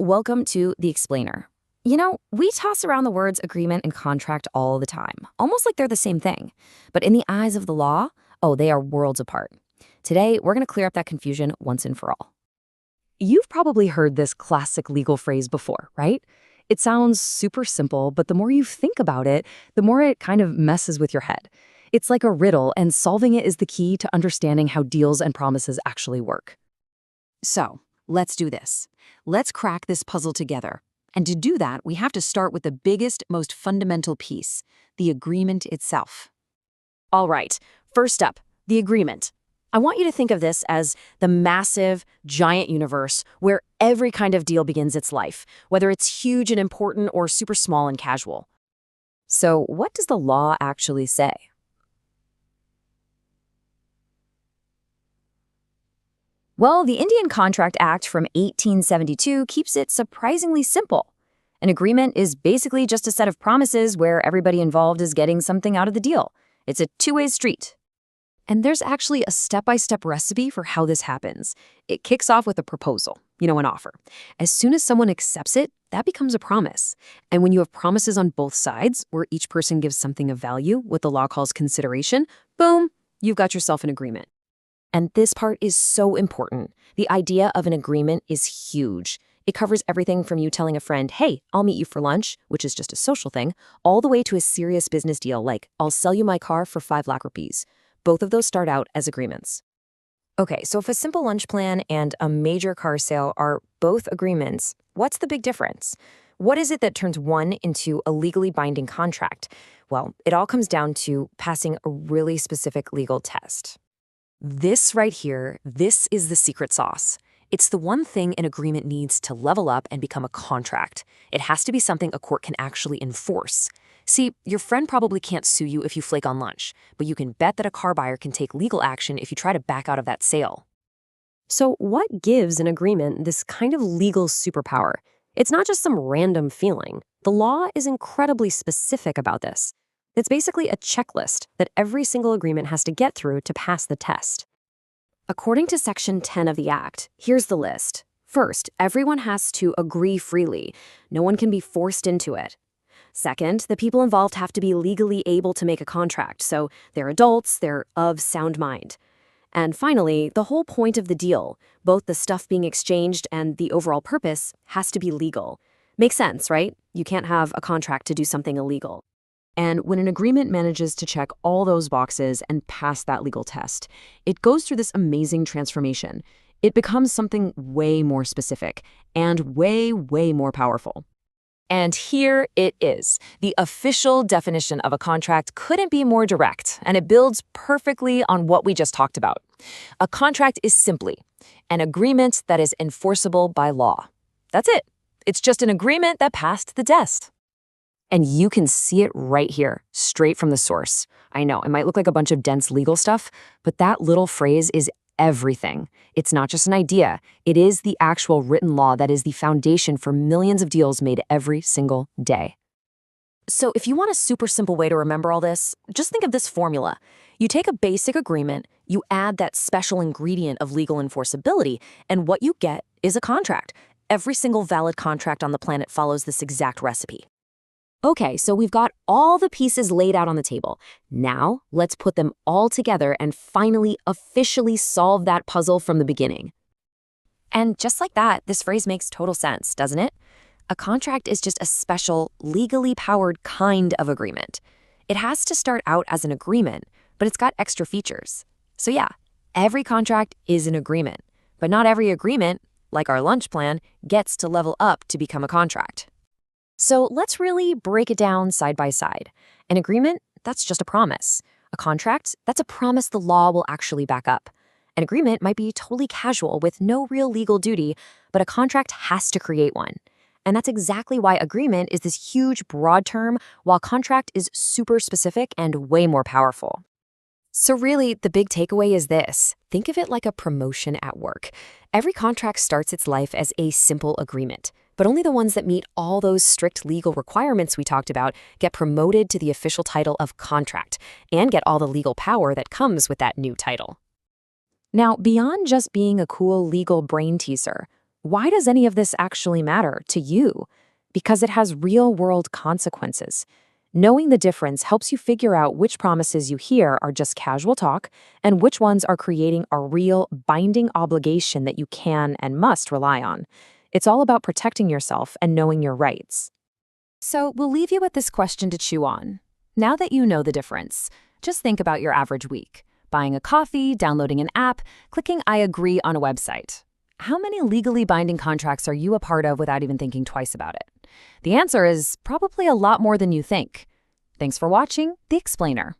Welcome to The Explainer. We toss around the words agreement and contract all the time, almost like they're the same thing. But in the eyes of the law, oh, they are worlds apart. Today, we're going to clear up that confusion once and for all. You've probably heard this classic legal phrase before, right? It sounds super simple, but the more you think about it, the more it kind of messes with your head. It's like a riddle, and solving it is the key to understanding how deals and promises actually work. So, let's do this. Let's crack this puzzle together. And to do that, we have to start with the biggest, most fundamental piece, the agreement itself. All right, first up, the agreement. I want you to think of this as the massive, giant universe where every kind of deal begins its life, whether it's huge and important or super small and casual. So, what does the law actually say? Well, the Indian Contract Act from 1872 keeps it surprisingly simple. An agreement is basically just a set of promises where everybody involved is getting something out of the deal. It's a two-way street. And there's actually a step-by-step recipe for how this happens. It kicks off with a proposal, an offer. As soon as someone accepts it, that becomes a promise. And when you have promises on both sides, where each person gives something of value, what the law calls consideration, boom, you've got yourself an agreement. And this part is so important. The idea of an agreement is huge. It covers everything from you telling a friend, hey, I'll meet you for lunch, which is just a social thing, all the way to a serious business deal like, I'll sell you my car for 5 lakh rupees. Both of those start out as agreements. Okay, so if a simple lunch plan and a major car sale are both agreements, what's the big difference? What is it that turns one into a legally binding contract? Well, it all comes down to passing a really specific legal test. This right here, this is the secret sauce. It's the one thing an agreement needs to level up and become a contract. It has to be something a court can actually enforce. See, your friend probably can't sue you if you flake on lunch, but you can bet that a car buyer can take legal action if you try to back out of that sale. So what gives an agreement this kind of legal superpower? It's not just some random feeling. The law is incredibly specific about this. It's basically a checklist that every single agreement has to get through to pass the test. According to Section 10 of the Act, here's the list. First, everyone has to agree freely. No one can be forced into it. Second, the people involved have to be legally able to make a contract, so they're adults, they're of sound mind. And finally, the whole point of the deal, both the stuff being exchanged and the overall purpose, has to be legal. Makes sense, right? You can't have a contract to do something illegal. And when an agreement manages to check all those boxes and pass that legal test, it goes through this amazing transformation. It becomes something way more specific and way, way more powerful. And here it is. The official definition of a contract couldn't be more direct, and it builds perfectly on what we just talked about. A contract is simply an agreement that is enforceable by law. That's it. It's just an agreement that passed the test. And you can see it right here, straight from the source. I know, it might look like a bunch of dense legal stuff, but that little phrase is everything. It's not just an idea. It is the actual written law that is the foundation for millions of deals made every single day. So if you want a super simple way to remember all this, just think of this formula. You take a basic agreement, you add that special ingredient of legal enforceability, and what you get is a contract. Every single valid contract on the planet follows this exact recipe. Okay, so we've got all the pieces laid out on the table. Now, let's put them all together and finally officially solve that puzzle from the beginning. And just like that, this phrase makes total sense, doesn't it? A contract is just a special, legally powered kind of agreement. It has to start out as an agreement, but it's got extra features. So yeah, every contract is an agreement, but not every agreement, like our lunch plan, gets to level up to become a contract. So let's really break it down side by side. An agreement, that's just a promise. A contract, that's a promise the law will actually back up. An agreement might be totally casual with no real legal duty, but a contract has to create one. And that's exactly why agreement is this huge, broad term, while contract is super specific and way more powerful. So really, the big takeaway is this. Think of it like a promotion at work. Every contract starts its life as a simple agreement, but only the ones that meet all those strict legal requirements we talked about get promoted to the official title of contract and get all the legal power that comes with that new title. Now, beyond just being a cool legal brain teaser, Why does any of this actually matter to you? Because it has real-world consequences. Knowing the difference helps you figure out which promises you hear are just casual talk and which ones are creating a real, binding obligation that you can and must rely on. It's all about protecting yourself and knowing your rights. So we'll leave you with this question to chew on. Now that you know the difference, just think about your average week. Buying a coffee, downloading an app, clicking I agree on a website. How many legally binding contracts are you a part of without even thinking twice about it? The answer is probably a lot more than you think. Thanks for watching The Explainer.